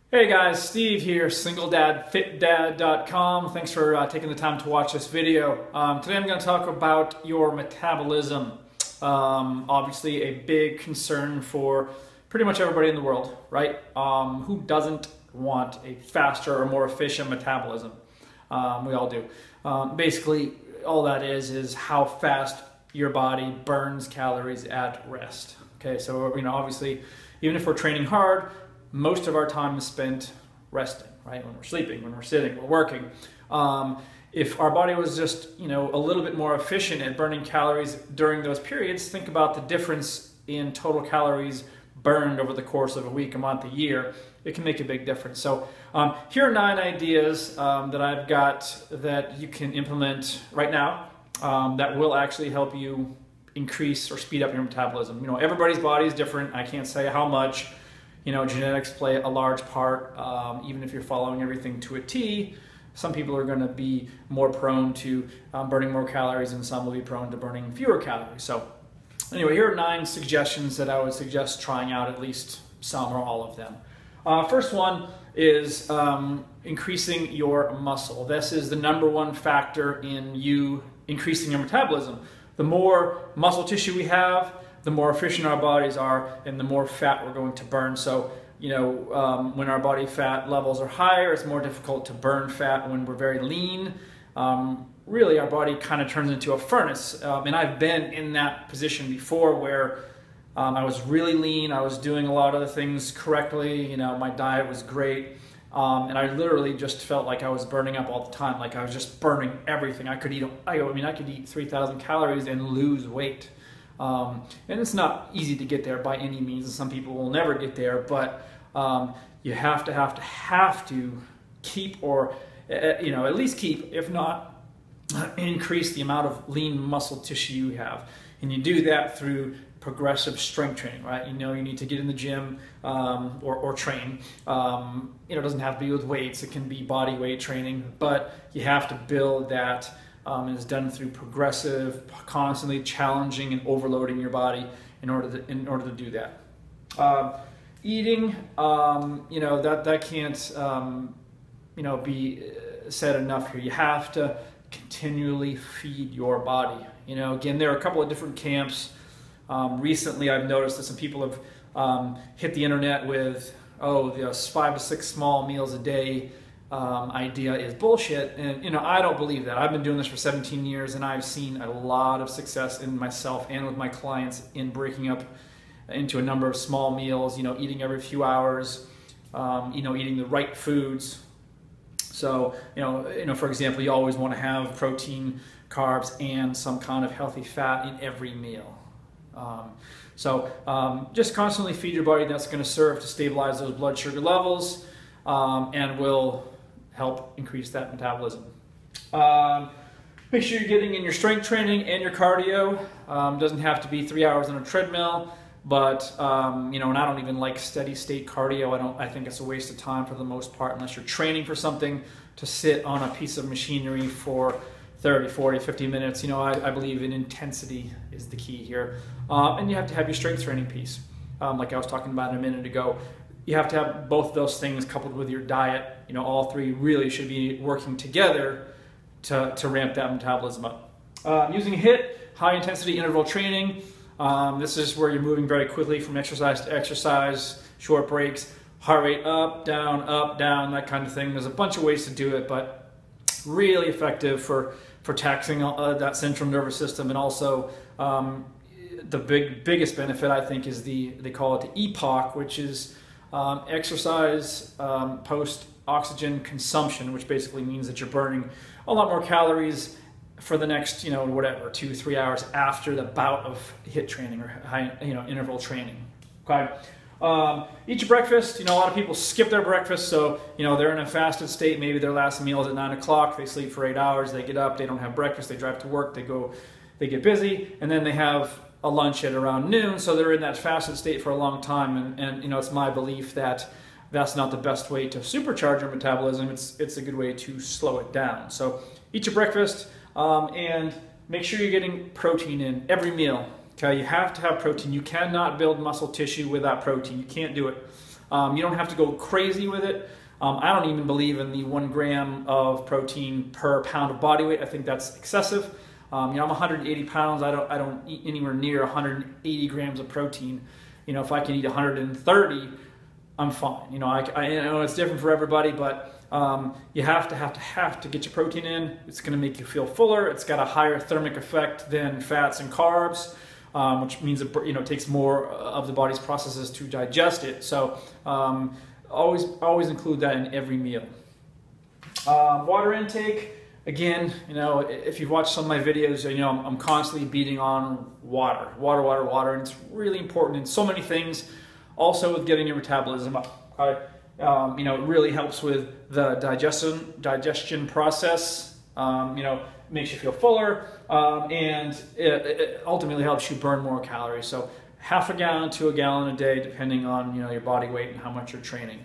Hey guys, Steve here, singledadfitdad.com. Thanks for taking the time to watch this video. Today I'm going to talk about your metabolism. Obviously a big concern for pretty much everybody in the world, right? Who doesn't want a faster or more efficient metabolism? We all do. Basically, all that is how fast your body burns calories at rest. Okay, so obviously, even if we're training hard, most of our time is spent resting, right? When we're sleeping, when we're sitting, we're working. If our body was just, a little bit more efficient at burning calories during those periods, think about the difference in total calories burned over the course of a week, a month, a year. It can make a big difference. So here are 9 ideas that I've got that you can implement right now that will actually help you increase or speed up your metabolism. Everybody's body is different. I can't say how much. Genetics play a large part. Even if you're following everything to a T, some people are going to be more prone to burning more calories and some will be prone to burning fewer calories. So anyway, here are 9 suggestions that I would suggest trying out, at least some or all of them. First one is increasing your muscle. This is the #1 factor in you increasing your metabolism. The more muscle tissue we have, the more efficient our bodies are and the more fat we're going to burn. So, when our body fat levels are higher, it's more difficult to burn fat. When we're very lean, really our body kind of turns into a furnace. And I've been in that position before where I was really lean, I was doing a lot of the things correctly, my diet was great. And I literally just felt like I was burning up all the time, like I was just burning everything. I could eat 3,000 calories and lose weight. And it's not easy to get there by any means, and some people will never get there, but you have to keep, or at least keep, if not increase the amount of lean muscle tissue you have. And you do that through progressive strength training, right? You need to get in the gym or train. It doesn't have to be with weights, it can be body weight training, but you have to build that. And it's done through progressive, constantly challenging and overloading your body in order to do that. Eating, that can't be said enough here. You have to continually feed your body. Again, there are a couple of different camps. Recently, I've noticed that some people have hit the internet with, the 5 to 6 small meals a day idea is bullshit, and I don't believe that. I've been doing this for 17 years and I've seen a lot of success in myself and with my clients in breaking up into a number of small meals, eating every few hours, eating the right foods. So for example, you always want to have protein, carbs, and some kind of healthy fat in every meal. Just constantly feed your body. That's going to serve to stabilize those blood sugar levels and will help increase that metabolism. Make sure you're getting in your strength training and your cardio. Doesn't have to be 3 hours on a treadmill, but and I don't even like steady state cardio. I think it's a waste of time for the most part, unless you're training for something, to sit on a piece of machinery for 30, 40, 50 minutes. I believe in intensity is the key here. And you have to have your strength training piece. Like I was talking about a minute ago. You have to have both those things coupled with your diet. All 3 really should be working together to ramp that metabolism up. Using HIIT, high intensity interval training. This is where you're moving very quickly from exercise to exercise, short breaks, heart rate up, down, that kind of thing. There's a bunch of ways to do it, but really effective for taxing that central nervous system. And also the biggest benefit, I think, is they call it the EPOC, which is exercise post-oxygen consumption, which basically means that you're burning a lot more calories for the next, 2-3 hours after the bout of HIIT training or high, interval training. Okay. Eat your breakfast. A lot of people skip their breakfast, so they're in a fasted state. Maybe their last meal is at 9 o'clock. They sleep for 8 hours. They get up. They don't have breakfast. They drive to work. They get busy, and then they have a lunch at around noon, so they're in that fasted state for a long time, and it's my belief that that's not the best way to supercharge your metabolism. It's a good way to slow it down. So eat your breakfast and make sure you're getting protein in every meal. Okay, you have to have protein. You cannot build muscle tissue without protein. You can't do it. You don't have to go crazy with it. I don't even believe in the 1 gram of protein per pound of body weight. I think that's excessive. You know, I'm 180 pounds. I don't eat anywhere near 180 grams of protein. You know, if I can eat 130, I'm fine. You know, I know it's different for everybody, but you have to get your protein in. It's going to make you feel fuller. It's got a higher thermic effect than fats and carbs, which means it, you know, takes more of the body's processes to digest it. So always include that in every meal. Water intake. Again, you know, if you've watched some of my videos, you know, I'm constantly beating on water, and it's really important in so many things. Also with getting your metabolism up, okay? You know, it really helps with the digestion process. You know, makes you feel fuller, and it ultimately helps you burn more calories. So half a gallon to a gallon a day, depending on, you know, your body weight and how much you're training.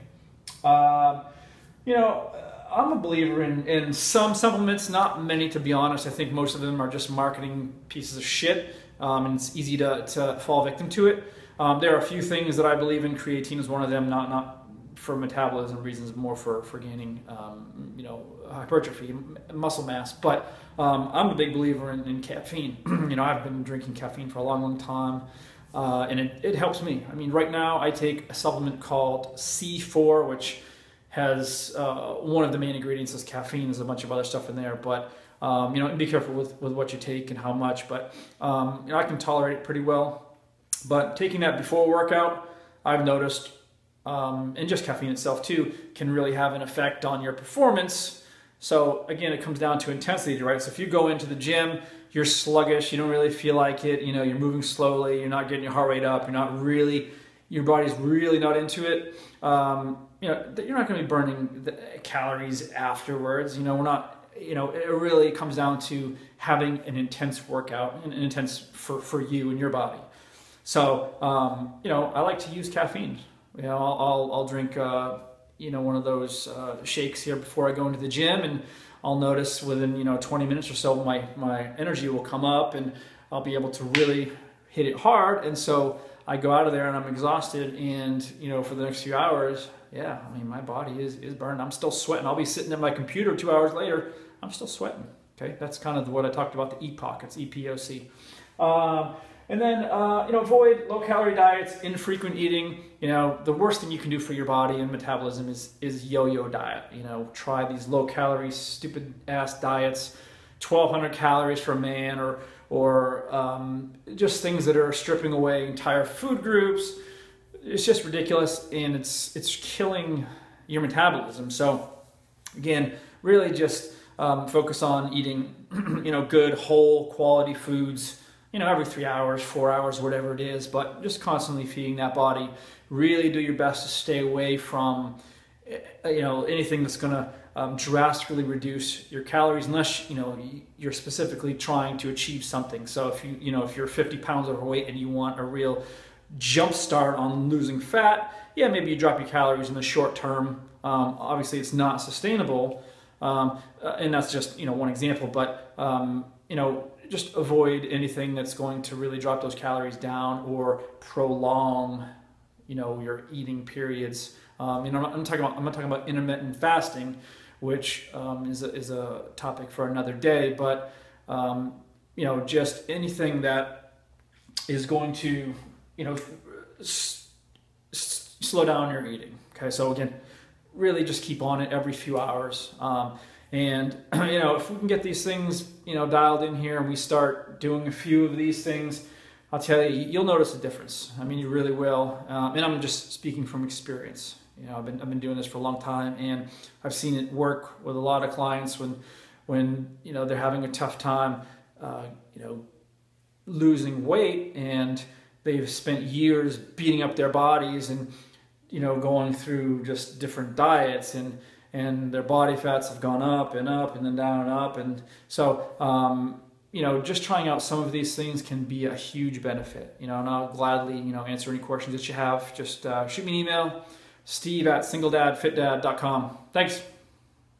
You know, I'm a believer in some supplements, not many to be honest. I think most of them are just marketing pieces of shit, and it's easy to fall victim to it. There are a few things that I believe in. Creatine is one of them, not for metabolism reasons, more for gaining, you know, hypertrophy, muscle mass. But I'm a big believer in caffeine. You know, I've been drinking caffeine for a long time, and it helps me. I mean, right now I take a supplement called C4, which has one of the main ingredients is caffeine. There's a bunch of other stuff in there, but you know, be careful with what you take and how much. But you know, I can tolerate it pretty well. But taking that before a workout, I've noticed, and just caffeine itself too, can really have an effect on your performance. So again, it comes down to intensity, right? So if you go into the gym, you're sluggish, you don't really feel like it, you know, you're moving slowly, you're not getting your heart rate up, your body's really not into it. You know, you're not going to be burning the calories afterwards. You know, we're not, you know, it really comes down to having an intense workout, an intense for you and your body. So, you know, I like to use caffeine. You know, I'll drink, you know, one of those shakes here before I go into the gym, and I'll notice within, you know, 20 minutes or so, my energy will come up and I'll be able to really hit it hard. And so I go out of there and I'm exhausted, and, you know, for the next few hours, yeah, I mean, my body is burned. I'm still sweating. I'll be sitting at my computer 2 hours later, I'm still sweating. Okay, that's kind of what I talked about, the EPOC, it's EPOC. And then, you know, avoid low-calorie diets, infrequent eating. You know, the worst thing you can do for your body and metabolism is yo-yo diet. You know, try these low-calorie, stupid-ass diets, 1,200 calories for a man, or just things that are stripping away entire food groups. It's just ridiculous, and it's killing your metabolism. So, again, really just focus on eating, you know, good, whole, quality foods, you know, every 3 hours, 4 hours, whatever it is, but just constantly feeding that body. Really do your best to stay away from, you know, anything that's going to drastically reduce your calories, unless, you know, you're specifically trying to achieve something. So if you're 50 pounds overweight and you want a real jump start on losing fat, yeah, maybe you drop your calories in the short term. Obviously, it's not sustainable, and that's just, you know, one example. But you know, just avoid anything that's going to really drop those calories down or prolong, you know, your eating periods. You know, I'm not talking about intermittent fasting, which is a topic for another day. But you know, just anything that is going to, you know, slow down your eating. Okay, so again, really just keep on it every few hours. And you know, if we can get these things, you know, dialed in here, and we start doing a few of these things, I'll tell you, you'll notice a difference. I mean, you really will. And I'm just speaking from experience. You know, I've been doing this for a long time, and I've seen it work with a lot of clients when you know, they're having a tough time, you know, losing weight, and they've spent years beating up their bodies and, you know, going through just different diets, and their body fats have gone up and then down and up. And so, you know, just trying out some of these things can be a huge benefit, you know, and I'll gladly, you know, answer any questions that you have. Just shoot me an email, steve@singledadfitdad.com. Thanks.